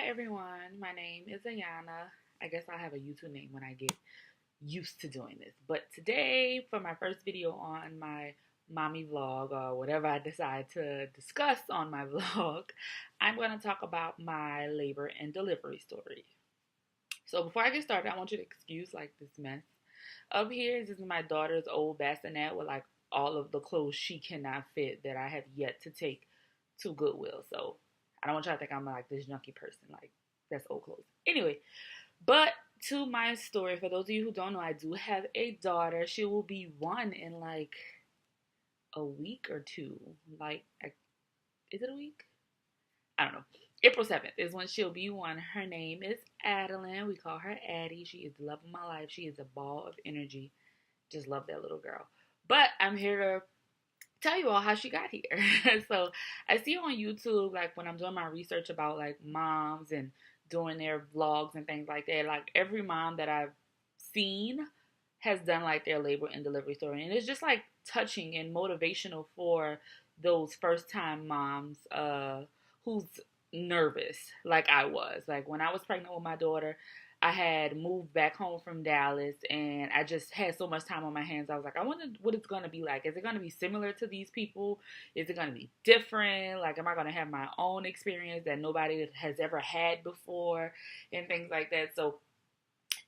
everyone. My name is Ayana. I guess I'll have a YouTube name when I get used to doing this. But today, for my first video on my mommy vlog or whatever I decide to discuss on my vlog, I'm going to talk about my labor and delivery story. So before I get started, I want you to excuse like this mess. Up here, this is my daughter's old bassinet with like all of the clothes she cannot fit that I have yet to take to Goodwill. So I don't want y'all to think I'm like this junky person. Like, that's old clothes. Anyway, but to my story, for those of you who don't know, I do have a daughter. She will be one in like a week or two. Is it a week? I don't know. April 7th is when she'll be one. Her name is Adeline. We call her Addie. She is the love of my life. She is a ball of energy. Just love that little girl. But I'm here to tell you all how she got here. So I see on YouTube, like when I'm doing my research about like moms and doing their vlogs and things like that, like every mom that I've seen has done like their labor and delivery story. And it's just like touching and motivational for those first time moms who's nervous like I was. Like when I was pregnant with my daughter, I had moved back home from Dallas and I just had so much time on my hands. I was like, I wonder what it's going to be like. Is it going to be similar to these people? Is it going to be different? Like, am I going to have my own experience that nobody has ever had before and things like that? So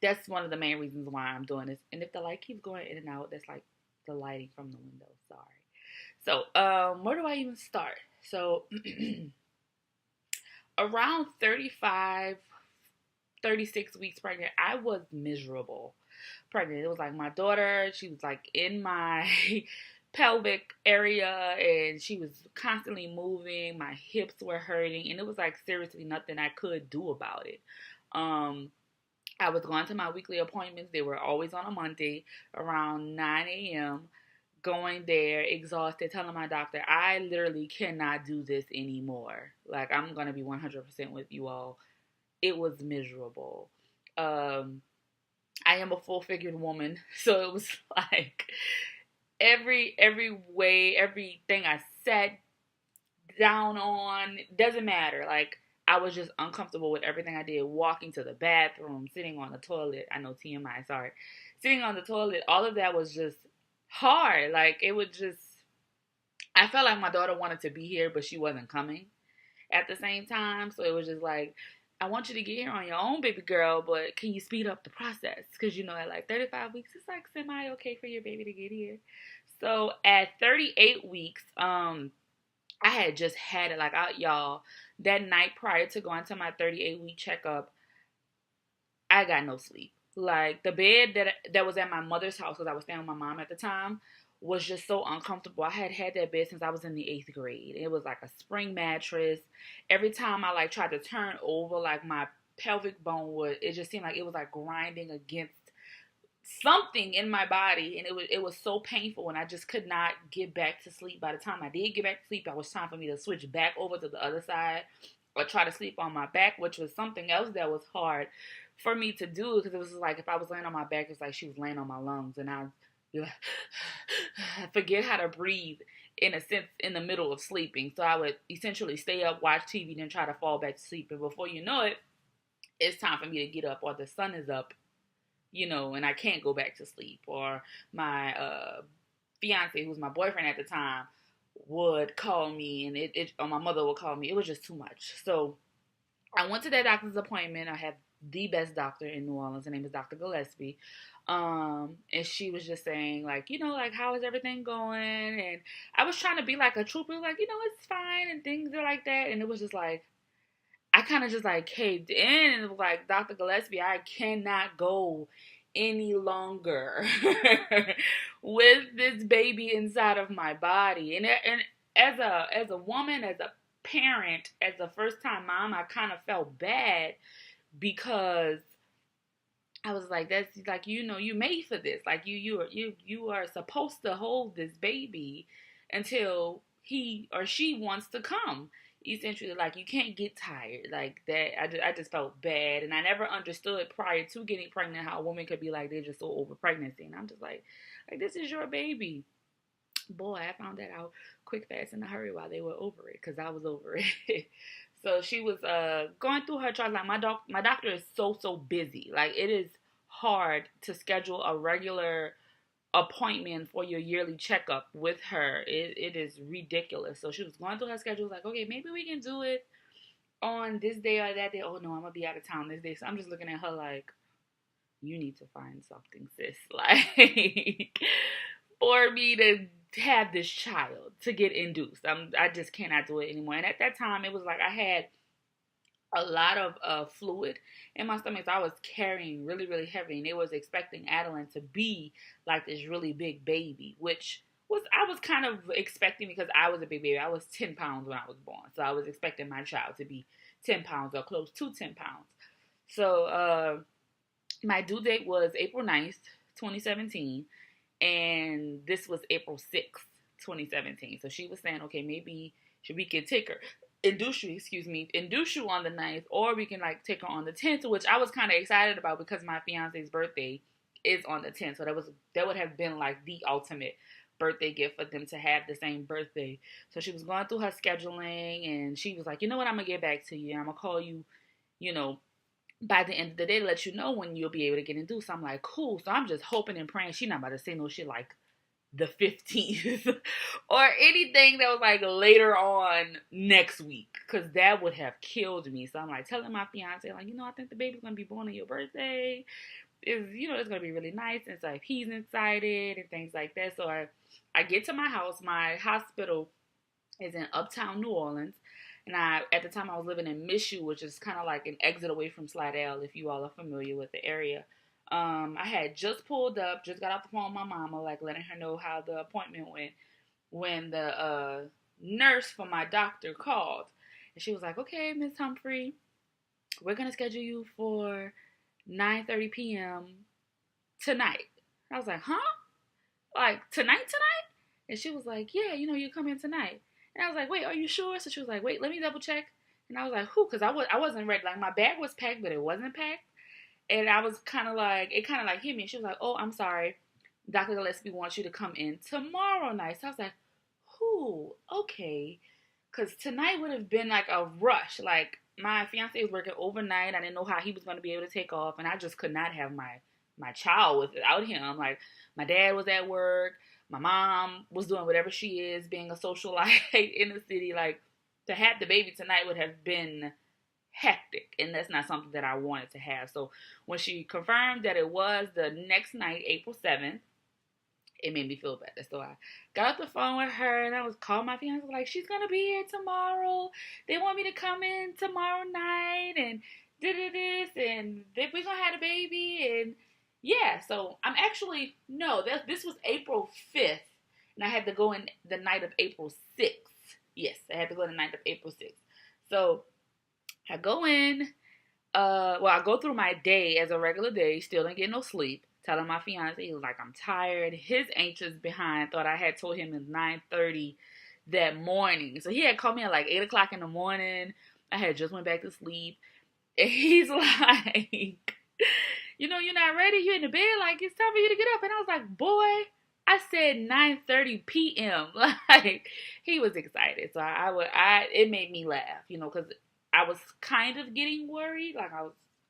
that's one of the main reasons why I'm doing this. And if the light keeps going in and out, that's like the lighting from the window. Sorry. So, where do I even start? So, around 35, 36 weeks pregnant, I was miserable pregnant. It was like my daughter, she was like in my pelvic area and she was constantly moving. My hips were hurting and it was like seriously nothing I could do about it. I was going to my weekly appointments. They were always on a Monday around 9 a.m. Going there, exhausted, telling my doctor, I literally cannot do this anymore. Like, I'm going to be 100% with you all. It was miserable. I am a full-figured woman, so it was like every way, everything I sat down on, doesn't matter. Like, I was just uncomfortable with everything I did. Walking to the bathroom, sitting on the toilet. I know TMI, sorry. Sitting on the toilet, all of that was just hard. Like, it would just, I felt like my daughter wanted to be here, but she wasn't coming at the same time. So it was just like, I want you to get here on your own, baby girl, but can you speed up the process? Because, you know, at like 35 weeks, it's like semi-okay for your baby to get here. So at 38 weeks, I had just had it. Like, y'all, that night prior to going to my 38-week checkup, I got no sleep. Like, the bed that was at my mother's house, because I was staying with my mom at the time, was just so uncomfortable. I had had that bed since I was in the 8th grade. It was like a spring mattress. Every time I like tried to turn over, like my pelvic bone would, it just seemed like it was like grinding against something in my body, and it was so painful, and I just could not get back to sleep. By the time I did get back to sleep, it was time for me to switch back over to the other side or try to sleep on my back, which was something else that was hard for me to do, because it was like if I was laying on my back, it's like she was laying on my lungs, and I forget how to breathe in a sense in the middle of sleeping. So I would essentially stay up, watch TV, then try to fall back to sleep, and before you know it, it's time for me to get up, or the sun is up, you know, and I can't go back to sleep. Or my fiance, who was my boyfriend at the time, would call me, and or my mother would call me. It was just too much. So I went to that doctor's appointment. I have the best doctor in New Orleans. Her name is Dr. Gillespie. And she was just saying, like, you know, like, how is everything going? And I was trying to be like a trooper, like, you know, it's fine and things are like that. And it was just like, I kind of just like caved in and was like, Dr. Gillespie, I cannot go any longer with this baby inside of my body. And as a woman, as a parent, as a first time mom, I kind of felt bad because I was like, that's like, you know, you made for this. Like you are supposed to hold this baby until he or she wants to come. Essentially, like, you can't get tired like that. I just felt bad, and I never understood prior to getting pregnant how a woman could be like they're just so over pregnancy, and I'm just like this is your baby. Boy, I found that out quick, fast, in a hurry while they were over it, because I was over it. So she was going through her charts. Like my doctor is so busy. Like it is hard to schedule a regular appointment for your yearly checkup with her. It is ridiculous. So she was going through her schedule, like, okay, maybe we can do it on this day or that day. Oh no, I'm gonna be out of town this day. So I'm just looking at her like, you need to find something, sis. Like, for me to have this child to get induced. I just cannot do it anymore. And at that time, it was like I had a lot of fluid in my stomach. So I was carrying really heavy, and they was expecting Adeline to be like this really big baby, which was I was kind of expecting because I was a big baby. I was 10 pounds when I was born, so I was expecting my child to be 10 pounds or close to 10 pounds. So my due date was April 9th, 2017, and this was April 6th, 2017. So she was saying, okay, maybe we could take her induce you on the 9th, or we can like take her on the 10th, which I was kind of excited about because my fiance's birthday is on the 10th. So that would have been like the ultimate birthday gift for them to have the same birthday. So she was going through her scheduling, and she was like, you know what, I'm gonna get back to you, and I'm gonna call you, you know, by the end of the day to let you know when you'll be able to get induced. So I'm like, cool. So I'm just hoping and praying she's not about to say no shit like the 15th or anything that was like later on next week, because that would have killed me. So I'm like telling my fiance, like, you know, I think the baby's gonna be born on your birthday. It's gonna be really nice. And so if he's excited and things like that. So I get to my house. My hospital is in uptown New Orleans. And at the time I was living in Michoud, which is kind of like an exit away from Slidell, if you all are familiar with the area. I had just pulled up, just got off the phone with my mama, like letting her know how the appointment went, when the nurse for my doctor called. And she was like, okay, Miss Humphrey, we're going to schedule you for 9:30 p.m. tonight. I was like, huh? Like, tonight? And she was like, yeah, you come in tonight. And I was like, wait, are you sure? So she was like, wait, let me double check. And I was like, who? Because I wasn't ready. Like, my bag was packed, but it wasn't packed. And I was kind of like, it kind of like hit me. She was like, oh, I'm sorry. Dr. Gillespie wants you to come in tomorrow night. So I was like, who? Okay. Because tonight would have been like a rush. Like, my fiance was working overnight. I didn't know how he was going to be able to take off. And I just could not have my child without him. Like, my dad was at work. My mom was doing whatever she is, being a socialite in the city. Like, to have the baby tonight would have been hectic, and that's not something that I wanted to have. So when she confirmed that it was the next night, April 7th, it made me feel better. So I got off the phone with her, and I was calling my fiance, like, she's gonna be here tomorrow. They want me to come in tomorrow night, and this, and we're gonna have a baby, and yeah. So I'm actually this was April 5th, and I had to go in the night of April 6th. Yes, I had to go the night of April 6th. So I go in, I go through my day as a regular day, still didn't get no sleep, telling my fiance, he was like, I'm tired. His anxious behind thought I had told him at 9:30 that morning. So he had called me at like 8 o'clock in the morning. I had just went back to sleep. And he's like, you're not ready? You're in the bed? Like, it's time for you to get up. And I was like, boy, I said 9:30 p.m. Like, he was excited. So it made me laugh, because I was kind of getting worried. Like,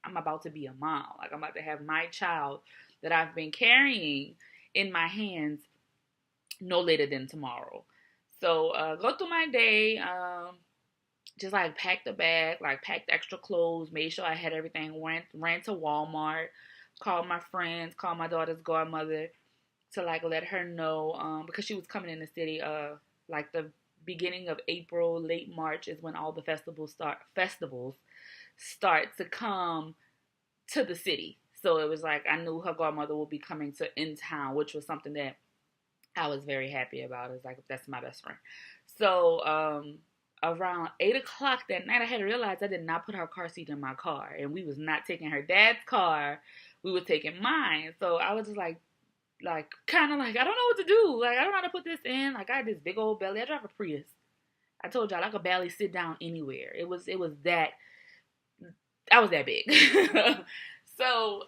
I'm about to be a mom. Like, I'm about to have my child that I've been carrying in my hands no later than tomorrow. So, go through my day, just like packed a bag, like packed extra clothes, made sure I had everything, ran to Walmart, called my friends, called my daughter's godmother to like let her know, because she was coming in the city, like the beginning of April, late March is when all the festivals start to come to the city. So it was like I knew her godmother would be coming to in town, which was something that I was very happy about. It's like, that's my best friend. So around 8 o'clock that night, I had realized I did not put her car seat in my car, and we was not taking her dad's car. We were taking mine. So I was just like kind of like, I don't know what to do. Like, I don't know how to put this in. Like, I had this big old belly. I drive a Prius. I told y'all I could barely sit down anywhere. It was that, I was that big. So,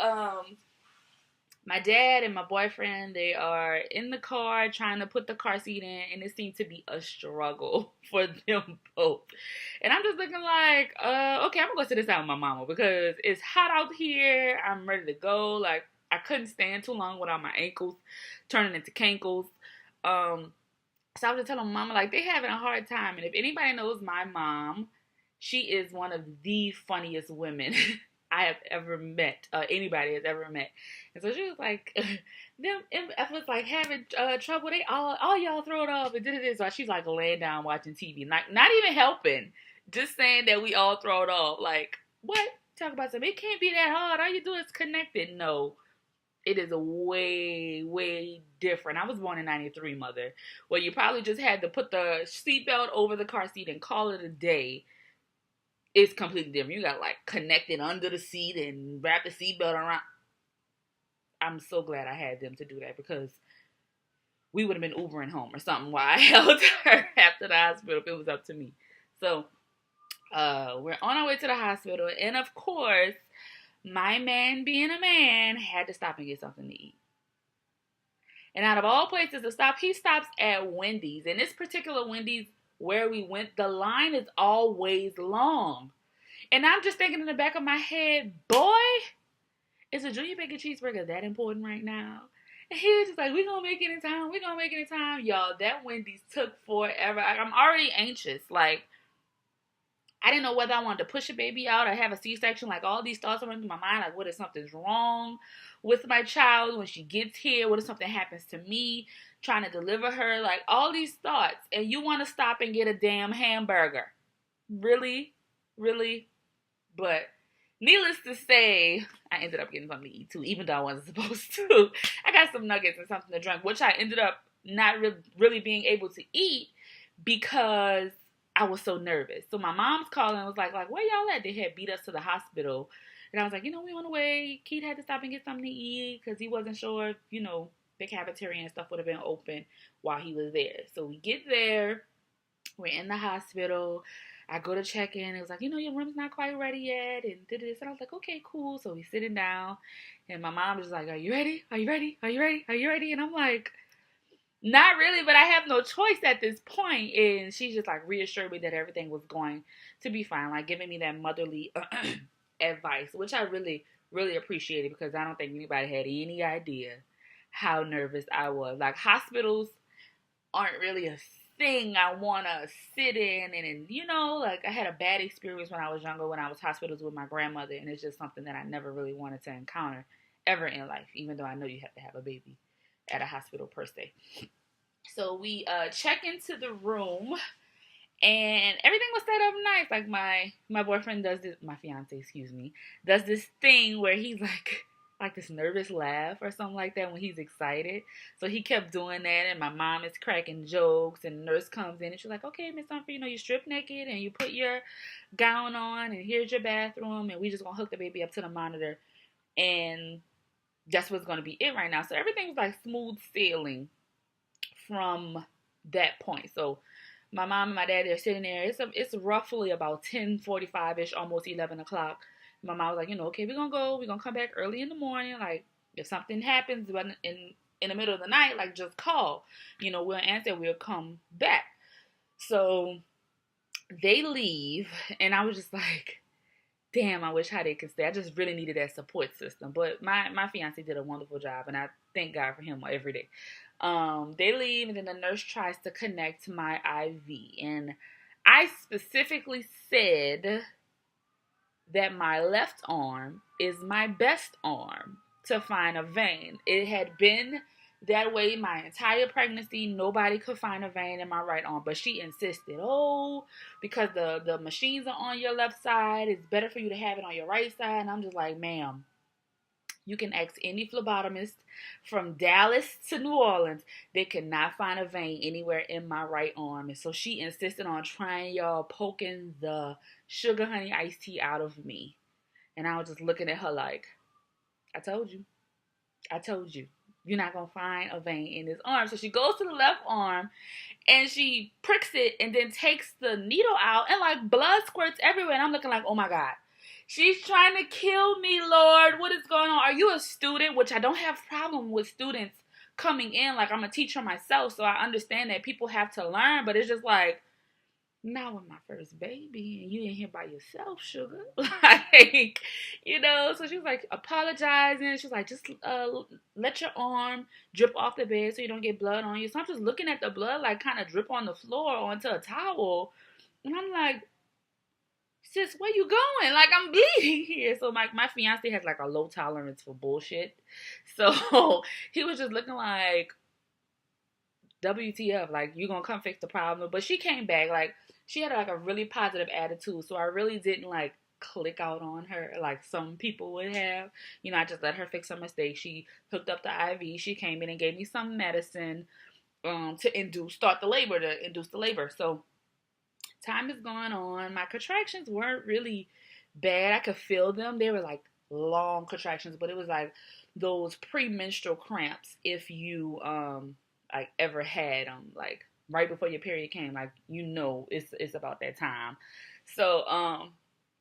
My dad and my boyfriend, they are in the car trying to put the car seat in, and it seemed to be a struggle for them both. And I'm just looking like, okay, I'm gonna go sit this out with my mama because it's hot out here. I'm ready to go. Like, I couldn't stand too long without my ankles turning into cankles. So I was just telling my mama, like, they having a hard time. And if anybody knows my mom, she is one of the funniest women I have ever met. Anybody has ever met. And so she was like, them was like having trouble. They all y'all throw it off and did it. So she's like laying down watching TV, not even helping, just saying that we all throw it off. Like, what? Talk about something. It can't be that hard. All you do is connect it. No, it is a way, way different. I was born in 93, mother. Well, you probably just had to put the seatbelt over the car seat and call it a day. It's completely different. You got like connect it under the seat and wrap the seatbelt around. I'm so glad I had them to do that because we would have been Ubering home or something while I held her after the hospital if it was up to me. So we're on our way to the hospital, and of course, my man being a man had to stop and get something to eat. And out of all places to stop, he stops at Wendy's. And this particular Wendy's where we went, the line is always long. And I'm just thinking in the back of my head, boy, is a junior bacon cheeseburger that important right now? And he was just like, we're going to make it in time. We're going to make it in time. Y'all, that Wendy's took forever. I'm already anxious. Like, I didn't know whether I wanted to push a baby out or have a C-section. Like, all these thoughts went through my mind. Like, what if something's wrong with my child when she gets here? What if something happens to me trying to deliver her? Like, all these thoughts. And you want to stop and get a damn hamburger. Really? Really? But needless to say, I ended up getting something to eat too, even though I wasn't supposed to. I got some nuggets and something to drink, which I ended up not really being able to eat because I was so nervous. So my mom's calling and was like, where y'all at? They had beat us to the hospital. And I was like, we on the way. Keith had to stop and get something to eat because he wasn't sure if, the cafeteria and stuff would have been open while he was there. So we get there. We're in the hospital. I go to check in. It was like, your room's not quite ready yet. And did this. And I was like, okay, cool. So we sitting down. And my mom was like, are you ready? Are you ready? Are you ready? Are you ready? And I'm like, not really, but I have no choice at this point. And she just like reassured me that everything was going to be fine. Like giving me that motherly advice, which I really, really appreciated because I don't think anybody had any idea how nervous I was. Like hospitals aren't really a thing I want to sit in and like I had a bad experience when I was younger when I was hospitals with my grandmother, and it's just something that I never really wanted to encounter ever in life, even though I know you have to have a baby at a hospital per se. So we check into the room and everything was set up nice. Like my boyfriend does this, my fiance, excuse me, does this thing where he's like this nervous laugh or something like that when he's excited. So he kept doing that, and my mom is cracking jokes, and the nurse comes in and she's like, okay, Miss Humphrey, you strip naked and you put your gown on and here's your bathroom and we just gonna hook the baby up to the monitor and that's what's gonna be it right now. So everything was like smooth sailing from that point. So my mom and my dad, they're sitting there. It's roughly about 10:45ish, almost 11 o'clock. My mom was like, okay, we're going to come back early in the morning. Like, if something happens in the middle of the night, like, just call. We'll answer, we'll come back. So they leave, and I was just like, damn, I wish Heidi could stay. I just really needed that support system. But my fiance did a wonderful job, and I thank God for him every day. They leave, and then the nurse tries to connect my IV. And I specifically said that my left arm is my best arm to find a vein. It had been that way my entire pregnancy. Nobody could find a vein in my right arm, but she insisted, because the machines are on your left side, it's better for you to have it on your right side. And I'm just like, ma'am, you can ask any phlebotomist from Dallas to New Orleans. They could not find a vein anywhere in my right arm. And so she insisted on trying y'all poking the sugar honey iced tea out of me. And I was just looking at her like, I told you. You're not going to find a vein in this arm. So she goes to the left arm and she pricks it and then takes the needle out and like blood squirts everywhere. And I'm looking like, oh my God. She's trying to kill me, Lord. What is going on? Are you a student? Which I don't have problem with students coming in. Like, I'm a teacher myself, so I understand that people have to learn, but it's just like, not with my first baby, and you in here by yourself, sugar. Like, so she was like apologizing. She was like, just let your arm drip off the bed so you don't get blood on you. So I'm just looking at the blood like kind of drip on the floor onto a towel. And I'm like, sis, where you going? Like, I'm bleeding here. So my fiance has like a low tolerance for bullshit. So he was just looking like, WTF, like, you gonna come fix the problem. But she came back, like, she had like a really positive attitude, so I really didn't like click out on her like some people would have. I just let her fix her mistake. She hooked up the IV. She came in and gave me some medicine to induce the labor. So time is going on. My contractions weren't really bad. I could feel them. They were like long contractions, but it was like those premenstrual cramps if you like ever had them, like right before your period came, like it's about that time. So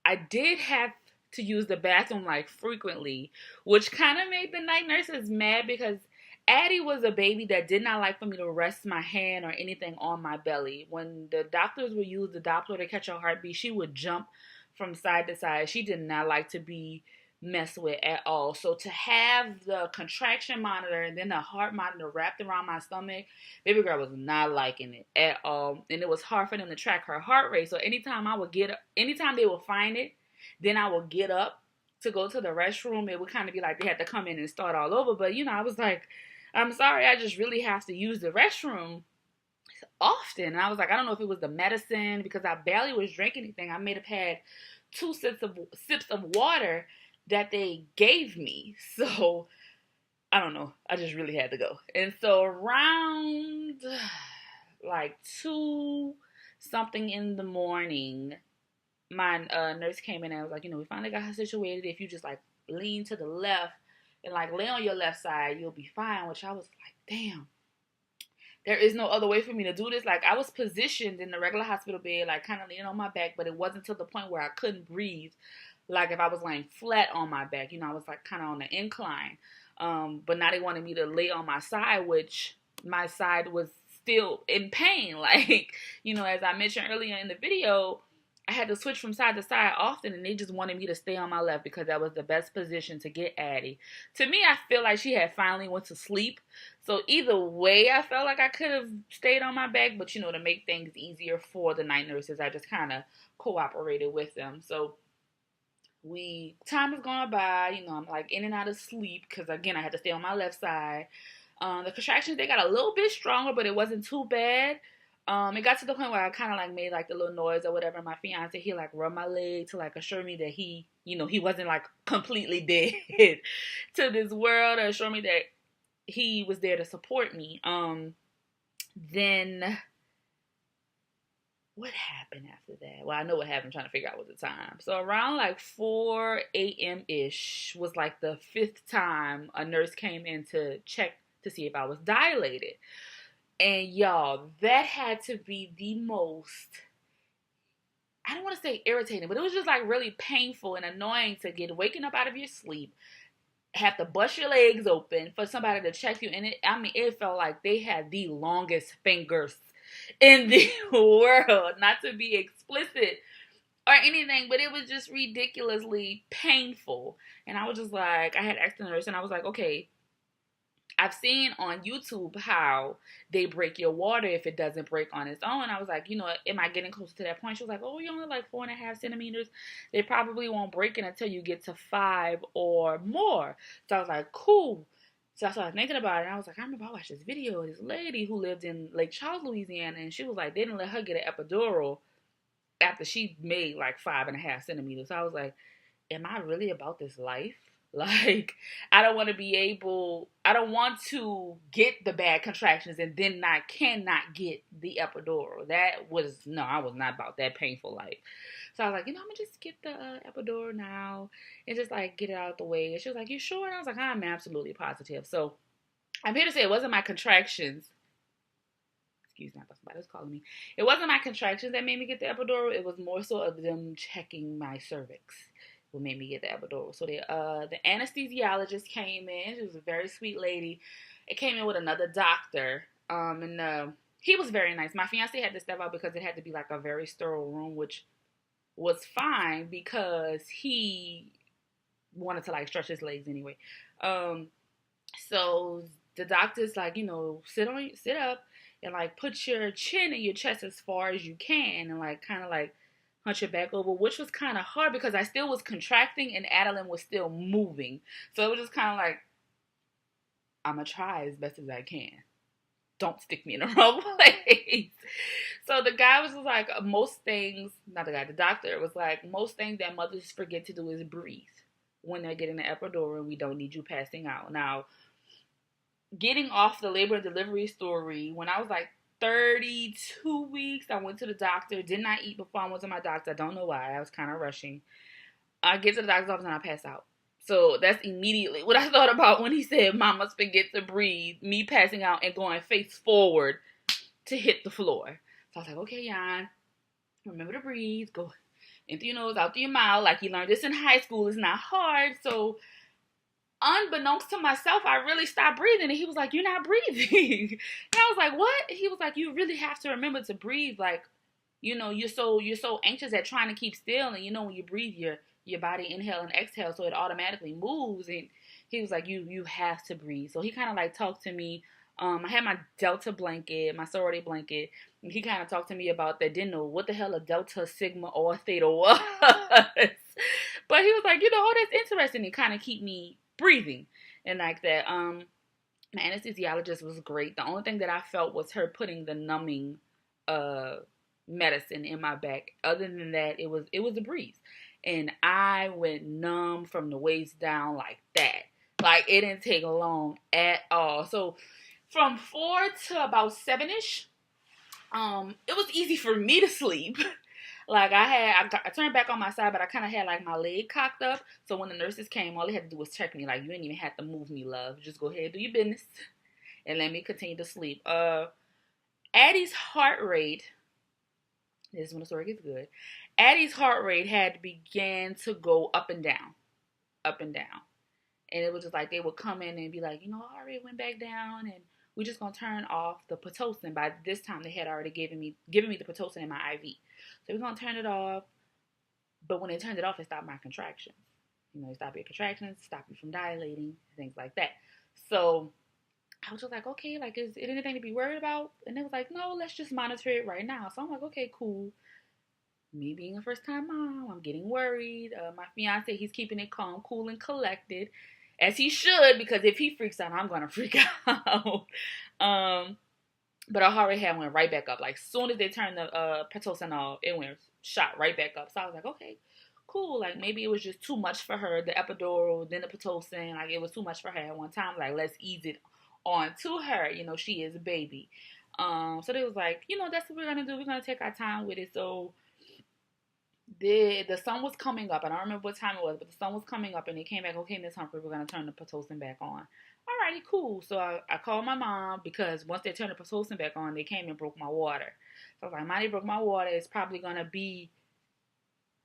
I did have to use the bathroom like frequently, which kind of made the night nurses mad because Addie was a baby that did not like for me to rest my hand or anything on my belly. When the doctors would use the Doppler to catch her heartbeat, she would jump from side to side. She did not like to be messed with at all. So to have the contraction monitor and then the heart monitor wrapped around my stomach, baby girl was not liking it at all. And it was hard for them to track her heart rate. So anytime they would find it, then I would get up to go to the restroom. It would kind of be like they had to come in and start all over. But I was like, I'm sorry, I just really have to use the restroom often. And I was like, I don't know if it was the medicine because I barely was drinking anything. I may have had 2 sips of water that they gave me. So I don't know. I just really had to go. And so around like 2 something in the morning, my nurse came in and was like, we finally got her situated. If you just like lean to the left and like lay on your left side, you'll be fine. Which I was like, damn, there is no other way for me to do this. Like, I was positioned in the regular hospital bed, like kind of laying on my back, but it wasn't to the point where I couldn't breathe. Like if I was laying flat on my back, I was like kind of on the incline. But now they wanted me to lay on my side, which my side was still in pain. Like, as I mentioned earlier in the video, I had to switch from side to side often, and they just wanted me to stay on my left because that was the best position to get Addie. To me, I feel like she had finally went to sleep. So either way, I felt like I could have stayed on my back, but to make things easier for the night nurses, I just kind of cooperated with them. So time has gone by, I'm like in and out of sleep because again, I had to stay on my left side. The contractions, they got a little bit stronger, but it wasn't too bad. It got to the point where I kind of like made like the little noise or whatever. My fiance, he like rubbed my leg to like assure me that he wasn't like completely dead to this world, or assure me that he was there to support me. Then what happened after that? Well, I know what happened. I'm trying to figure out what the time. So around like 4 a.m. ish was like the 5th time a nurse came in to check to see if I was dilated. And y'all, that had to be the most, I don't want to say irritating, but it was just like really painful and annoying to get waking up out of your sleep, have to bust your legs open for somebody to check you. And it felt like they had the longest fingers in the world, not to be explicit or anything, but it was just ridiculously painful. And I was just like, I had asked the nurse and I was like, okay, I've seen on YouTube how they break your water if it doesn't break on its own. I was like, am I getting close to that point? She was like, oh, you're only like 4.5 centimeters. They probably won't break it until you get to 5 or more. So I was like, cool. So I started thinking about it, and I was like, I remember I watched this video of this lady who lived in Lake Charles, Louisiana, and she was like, they didn't let her get an epidural after she made like 5.5 centimeters. So I was like, am I really about this life? Like, I don't want to get the bad contractions and then I cannot get the epidural. I was not about that painful life. So I was like, I'm gonna just get the epidural now and just like get it out of the way. And she was like, you sure? And I was like, I'm absolutely positive. So I'm here to say it wasn't my contractions. Excuse me, I thought somebody was calling me. It wasn't my contractions that made me get the epidural. It was more so of them checking my cervix. what made me get the epidural. So the anesthesiologist came in. She was a very sweet lady. It came in with another doctor. And he was very nice. My fiance had to step out because it had to be like a very sterile room, which was fine because he wanted to like stretch his legs anyway. So the doctor's like, sit up and like put your chin in your chest as far as you can and like kind of like hunch your back over, which was kind of hard because I still was contracting and Adeline was still moving. So it was just kind of like, I'm gonna try as best as I can. Don't stick me in the wrong place. So the guy was just like, the doctor was like, most things that mothers forget to do is breathe when they're getting the epidural, and we don't need you passing out. Now, getting off the labor and delivery story, when I was like 32 weeks, I went to the doctor, did not eat before I went to my doctor. I don't know why. I was kind of rushing. I get to the doctor's office and I pass out. So that's immediately what I thought about when he said, Mama's forget to breathe, me passing out and going face forward to hit the floor. So I was like, okay, Jan, remember to breathe. Go in through your nose, out through your mouth. Like you learned this in high school. It's not hard. So unbeknownst to myself, I really stopped breathing. And he was like, you're not breathing. And I was like, what? He was like, you really have to remember to breathe. Like, you're so anxious at trying to keep still. And when you breathe, your body inhale and exhale, so it automatically moves. And he was like, you have to breathe. So he kind of like talked to me. I had my Delta blanket, my sorority blanket, and he kind of talked to me about that. Didn't know what the hell a Delta, Sigma, or Theta was. But he was like, oh, that's interesting. It kind of keep me breathing and like that. My anesthesiologist was great. The only thing that I felt was her putting the numbing medicine in my back. Other than that, it was a breeze. And I went numb from the waist down like that. Like, it didn't take long at all. So, from 4 to about 7-ish, it was easy for me to sleep. Like, I turned back on my side, but I kind of had, like, my leg cocked up. So, when the nurses came, all they had to do was check me. Like, you didn't even have to move me, love. Just go ahead, do your business, and let me continue to sleep. Addie's heart rate, this is when the story gets good. Addie's heart rate had began to go up and down. And it was just like they would come in and be like, heart rate went back down and we're just going to turn off the Pitocin. By this time, they had already given me the Pitocin in my IV. So we're going to turn it off. But when they turned it off, it stopped my contractions. It stopped your contractions, stopped you from dilating, things like that. So I was just like, okay, like, is it anything to be worried about? And they was like, no, let's just monitor it right now. So I'm like, okay, cool. Me being a first-time mom, I'm getting worried. My fiance, he's keeping it calm, cool, and collected, as he should, because if he freaks out, I'm gonna freak out. But our heart rate had went right back up. Like, soon as they turned the Pitocin off, it went shot right back up. So I was like, okay, cool. Like, maybe it was just too much for her, the epidural, then the Pitocin. Like, it was too much for her at one time. Like, let's ease it on to her. She is a baby. So they was like, that's what we're gonna do. We're gonna take our time with it. So the sun was coming up. I don't remember what time it was, but the sun was coming up, and they came back. Okay, Miss Humphrey, we're gonna turn the Pitocin back on. Alrighty, cool. So I called my mom, because once they turned the Pitocin back on, they came and broke my water. So I was like, Mommy broke my water. It's probably gonna be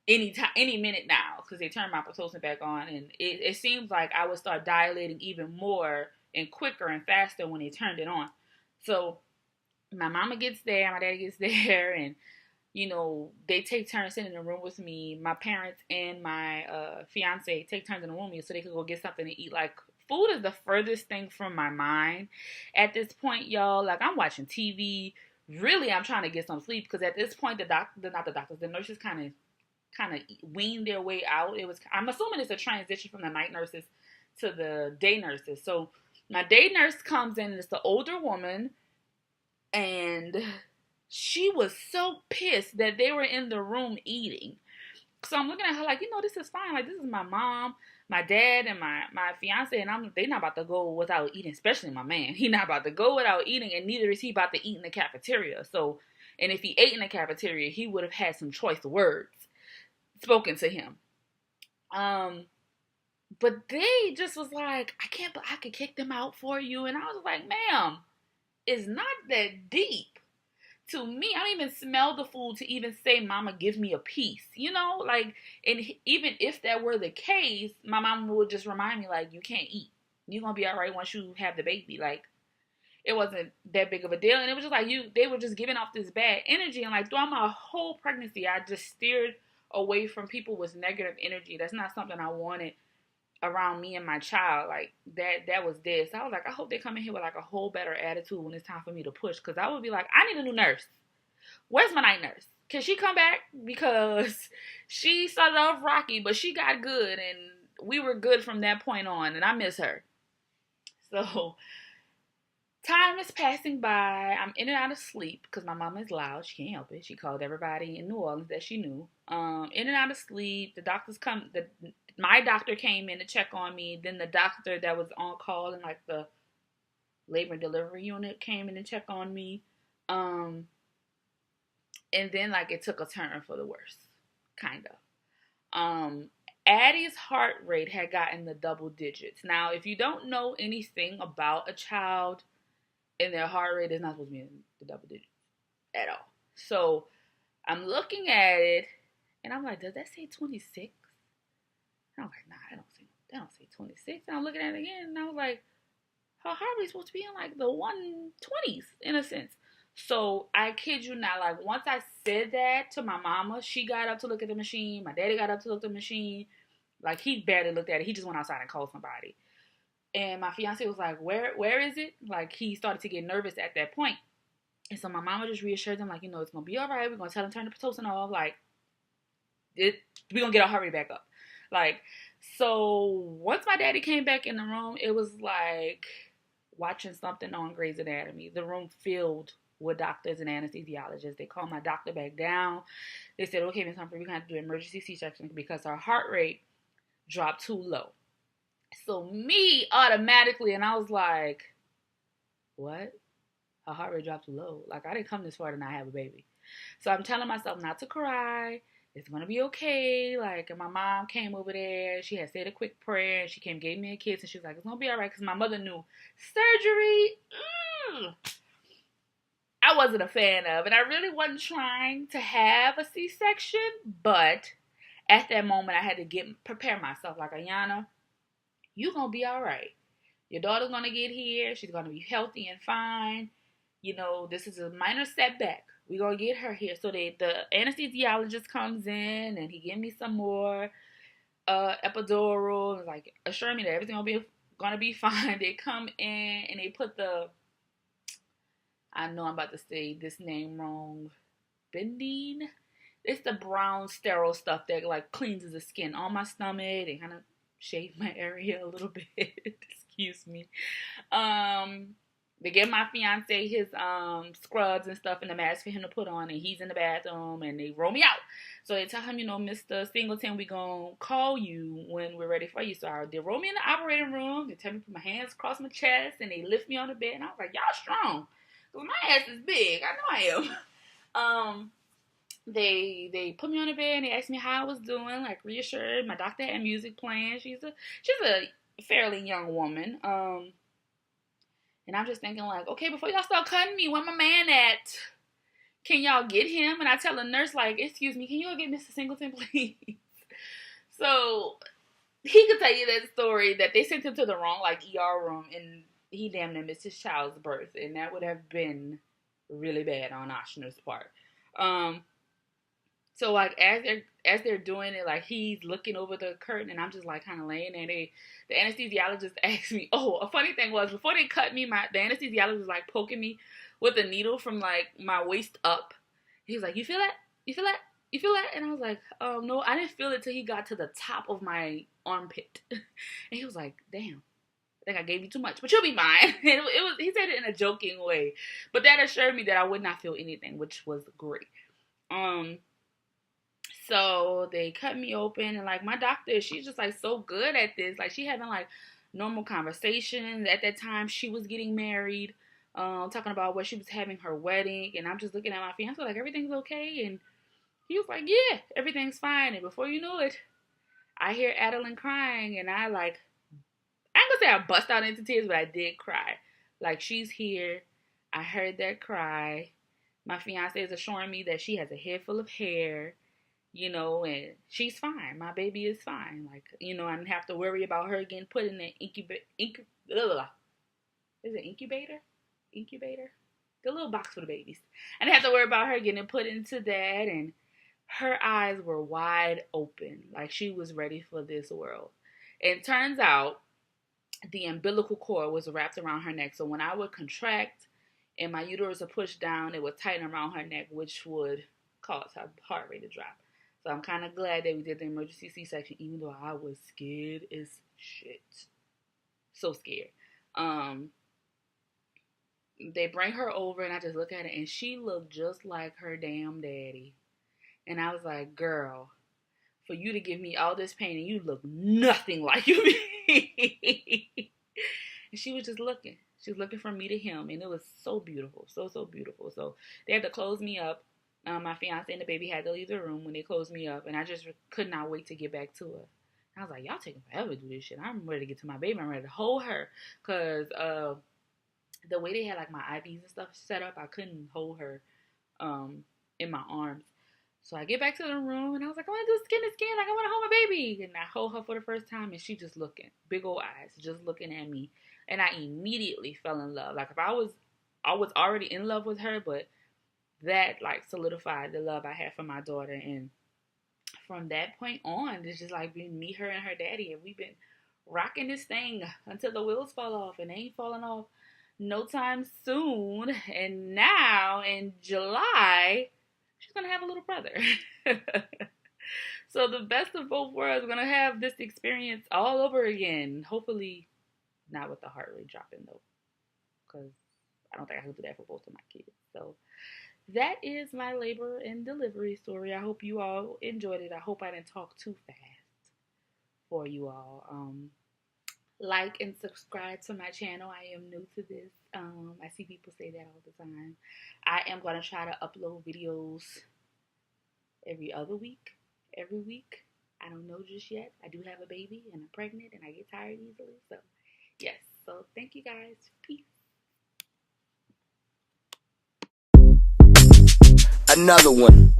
any minute now, because they turned my Pitocin back on, and it seems like I would start dilating even more and quicker and faster when they turned it on. So my mama gets there, my daddy gets there, and they take turns sitting in the room with me. My parents and my fiance take turns in the room with me so they could go get something to eat. Like, food is the furthest thing from my mind at this point, y'all. Like, I'm watching TV. Really, I'm trying to get some sleep, because at this point, the nurses kind of weaned their way out. I'm assuming it's a transition from the night nurses to the day nurses. So my day nurse comes in, and it's the older woman, and she was so pissed that they were in the room eating. So I'm looking at her like, this is fine. Like, this is my mom, my dad, and my fiance, and they not about to go without eating, especially my man. He not about to go without eating, and neither is he about to eat in the cafeteria. So, and if he ate in the cafeteria, he would have had some choice words spoken to him. But they just was like, I could kick them out for you. And I was like, ma'am, it's not that deep. to me, I don't even smell the food to even say, Mama, give me a piece. You know, like, and even if that were the case, my mama would just remind me, like, you can't eat. You're going to be all right once you have the baby. Like, it wasn't that big of a deal. And it was just like, they were just giving off this bad energy. And like, throughout my whole pregnancy, I just steered away from people with negative energy. That's not something I wanted around me and my child. Like, that was this. I was like, I hope they come in here with like a whole better attitude when it's time for me to push. Because I would be like, I need a new nurse. Where's my night nurse? Can she come back? Because she started off rocky, but she got good. And we were good from that point on. And I miss her. So time is passing by. I'm in and out of sleep because my mama is loud. She can't help it. She called everybody in New Orleans that she knew. In and out of sleep. The doctors come. My doctor came in to check on me. Then the doctor that was on call in like the labor and delivery unit came in to check on me. And then like it took a turn for the worse, kind of. Addie's heart rate had gotten the double digits. Now, if you don't know anything about a child and their heart rate is not supposed to be in the double digits at all. So I'm looking at it and I'm like, does that say 26? And I was like, nah, that don't say 26. And I'm looking at it again and I was like, her heart rate's supposed to be in like the 120s in a sense. So I kid you not, like once I said that to my mama, she got up to look at the machine. My daddy got up to look at the machine. Like he barely looked at it. He just went outside and called somebody. And my fiance was like, where is it? Like he started to get nervous at that point. And so my mama just reassured them, like, you know, it's going to be all right. We're going to tell them to turn the Pitocin off. Like, we're going to get our heart rate back up. Like, so once my daddy came back in the room, it was like watching something on Grey's Anatomy. The room filled with doctors and anesthesiologists. They called my doctor back down. They said, okay, Ms. Humphrey, we're going to have to do emergency C-section because our heart rate dropped too low. So me, automatically, and I was like, what? Her heart rate dropped too low. Like, I didn't come this far to not have a baby. So I'm telling myself not to cry. It's going to be okay. Like, and my mom came over there. She had said a quick prayer. And she came, gave me a kiss. And she was like, it's going to be all right. Because my mother knew surgery. I wasn't a fan of. And I really wasn't trying to have a C-section. But at that moment, I had to prepare myself. Like, Ayana, you're going to be all right. Your daughter's going to get here. She's going to be healthy and fine. You know, this is a minor setback. We're going to get her here. So the anesthesiologist comes in and he gave me some more epidural and like assure me that everything going to be fine. They come in and they put I know I'm about to say this name wrong, Bendine. It's the brown sterile stuff that like cleanses the skin on my stomach. They kind of shave my area a little bit. Excuse me. They give my fiance his scrubs and stuff and the mask for him to put on, and he's in the bathroom, and they roll me out. So they tell him, you know, Mr. Singleton, we gonna call you when we're ready for you. So they roll me in the operating room. They tell me to put my hands across my chest, and they lift me on the bed. And I was like, y'all strong, because my ass is big. I know I am. They put me on the bed and they asked me how I was doing, like reassured. My doctor had music playing. She's a fairly young woman. And I'm just thinking like, okay, before y'all start cutting me, where my man at? Can y'all get him? And I tell the nurse like, excuse me, can you go get Mr. Singleton, please? So he could tell you that story that they sent him to the wrong like ER room and he damn near missed his child's birth, and that would have been really bad on Oshner's part. So like as they're doing it, like he's looking over the curtain and I'm just like kind of laying there. The anesthesiologist asked me, oh, a funny thing was before they cut me, the anesthesiologist was like poking me with a needle from like my waist up. He was like, you feel that? You feel that? You feel that? And I was like, no, I didn't feel it till he got to the top of my armpit. And he was like, damn, I think I gave you too much, but you'll be fine. And he said it in a joking way, but that assured me that I would not feel anything, which was great. So they cut me open, and like my doctor, she's just like so good at this. Like she having like normal conversations. At that time, she was getting married, talking about where she was having her wedding, and I'm just looking at my fiance like everything's okay, and he was like, yeah, everything's fine. And before you know it, I hear Adeline crying, and I ain't gonna say I bust out into tears, but I did cry. Like she's here. I heard that cry. My fiance is assuring me that she has a head full of hair, you know, and she's fine. My baby is fine. Like, you know, I didn't have to worry about her getting put in the is it incubator? Incubator? The little box for the babies. I didn't have to worry about her getting put into that, and her eyes were wide open, like she was ready for this world. And turns out the umbilical cord was wrapped around her neck. So when I would contract and my uterus would push down, it would tighten around her neck, which would cause her heart rate to drop. So I'm kind of glad that we did the emergency C-section, even though I was scared as shit. So scared. They bring her over, and I just look at her, and she looked just like her damn daddy. And I was like, girl, for you to give me all this pain, and you look nothing like you. And she was just looking. She was looking from me to him, and it was so beautiful, so beautiful. So they had to close me up. My fiance and the baby had to leave the room when they closed me up, and I just could not wait to get back to her. I was like, y'all taking forever to do this shit. I'm ready to get to my baby. I'm ready to hold her, because the way they had like my IVs and stuff set up, I couldn't hold her in my arms. So I get back to the room, and I was like, I want to do skin to skin. Like, I want to hold my baby. And I hold her for the first time, and she just looking. Big old eyes, just looking at me. And I immediately fell in love. Like, if I was already in love with her, but that, like, solidified the love I had for my daughter. And from that point on, it's just like me, her, and her daddy. And we've been rocking this thing until the wheels fall off. And they ain't falling off no time soon. And now, in July, she's going to have a little brother. So the best of both worlds, we're going to have this experience all over again. Hopefully not with the heart rate dropping, though, because I don't think I can do that for both of my kids. So that is my labor and delivery story. I hope you all enjoyed it. I hope I didn't talk too fast for you all. Like and subscribe to my channel. I am new to this. I see people say that all the time. I am going to try to upload videos every week. I don't know just yet. I do have a baby, and I'm pregnant, and I get tired easily. So, yes. So, thank you guys. Peace. Another one.